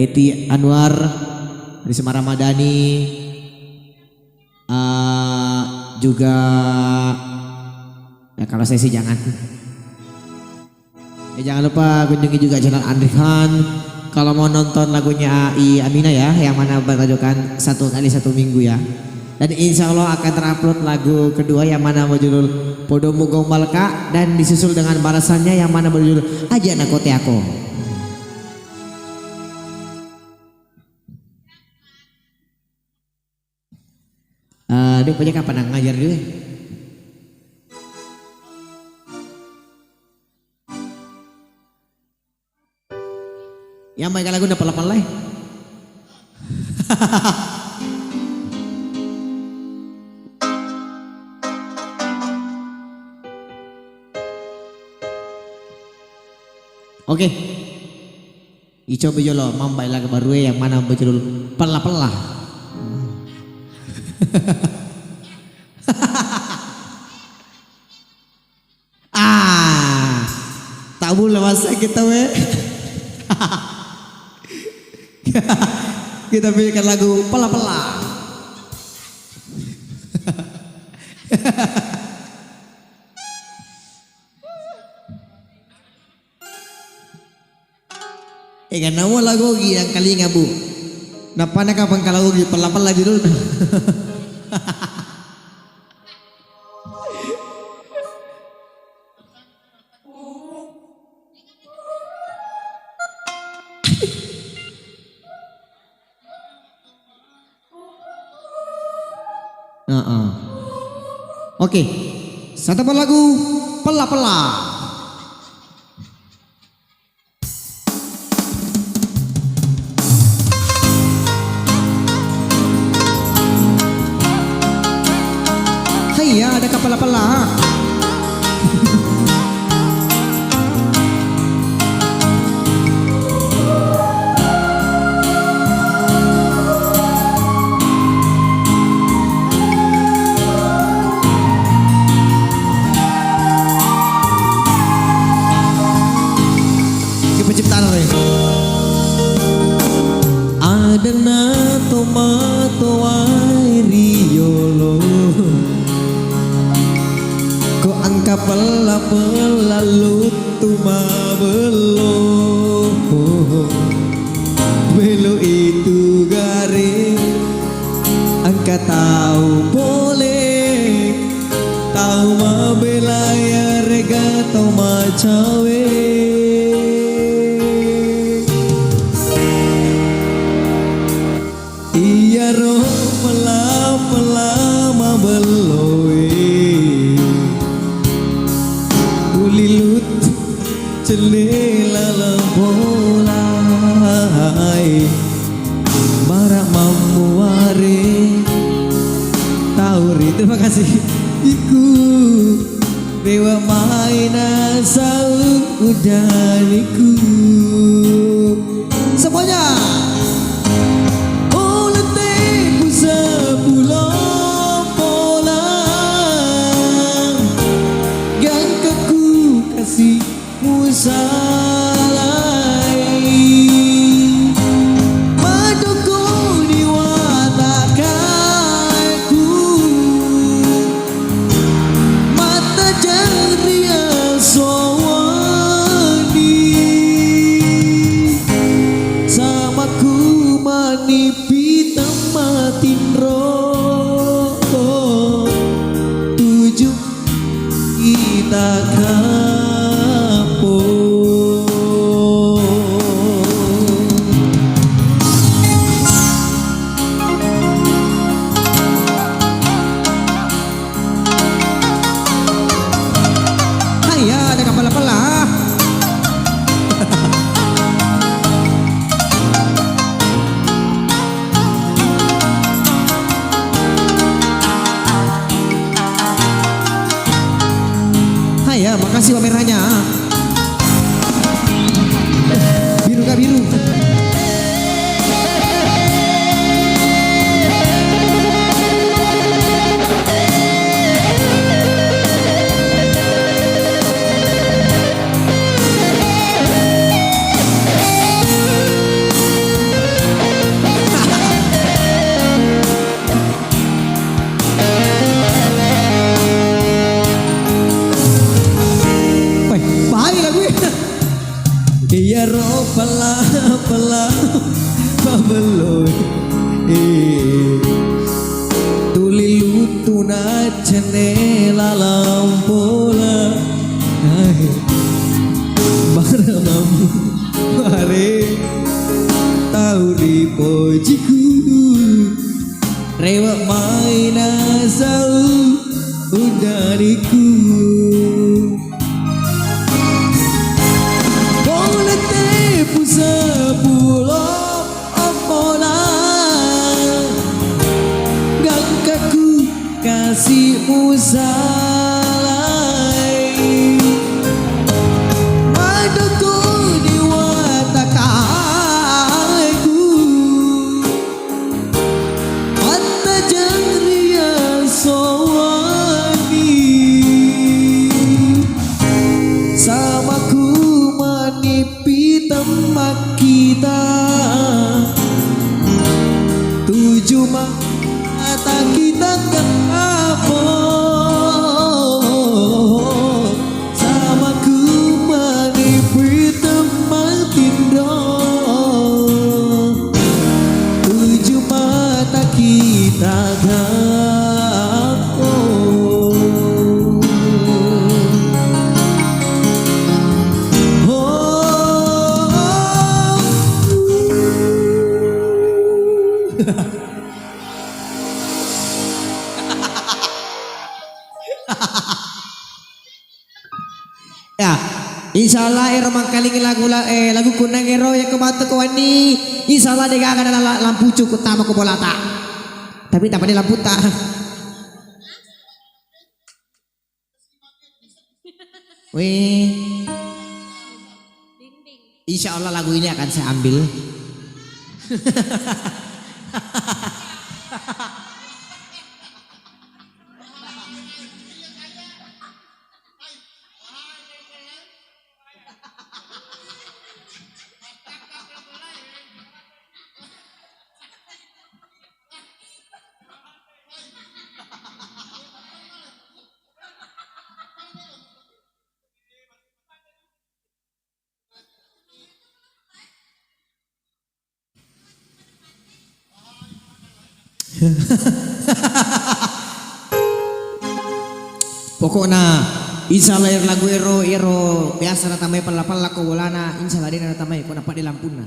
Eti Anwar Risma Ramadhani, juga ya kalau saya sih jangan. Jangan lupa kunjungi juga channel Andri Khan. Kalau mau nonton lagunya AI Amina ya, yang mana bertajukan 1 kali 1 minggu ya. Dan insya Allah akan terupload lagu kedua yang mana berjudul Podomu Gombal Kak, dan disusul dengan balasannya yang mana berjudul Aja Nakote Aku. Dia punya kapan ngajar dulu? Yang main lagu udah pelapan lah. Oke. Ico bejolo mambai lagu baru yang mana berjudul Pela-pela. Tahu lah masa kita kita pilihkan lagu Pela-pela. Kan nama lagu yang kali ngabu. Napa nak kapan kalau lagu Pela-pela judul? Oke, satu lagu Pela-pela. Hai, ada Pela-pela. Adana tomato airiolo ko angka pela-pela lutuma belo belo itu garing angka tahu boleh tahu mabela ya rega tahu macawe. Pelama beloi ulilut celela lembolai marak mamuare tauri. Terima kasih iku dewa mainan saudaniku semuanya. Salai maduku diwatakanku mata jangria sawani sama ku manipi tamatin roh tujuh kita makasih pamerannya. Biru gak biru? beloy tuli lutuna jendela lampola maram mare tahu ripo jiku rewa maina sau udariku boleh tepu sepuluh apola gangkaku kasihmu salai madaku diwatakaku mata jangria sowani samaku manipi temak kita tujuh mata kita kapok samaku manipi temak tindo tujuh mata kita kapok. Ya, insyaallah ero mangkaling lagu kunang ero yang kebatu kewani. Insyaallah dia akan ada lampu cukup tama ke bolata. Tapi tak ada lampu tak. Wih. Insyaallah lagu ini akan saya ambil. Pokoknya insyaallah lagu ero biasa natamay pala ko wala na insyaallah din natamay ko dapat di lampuna.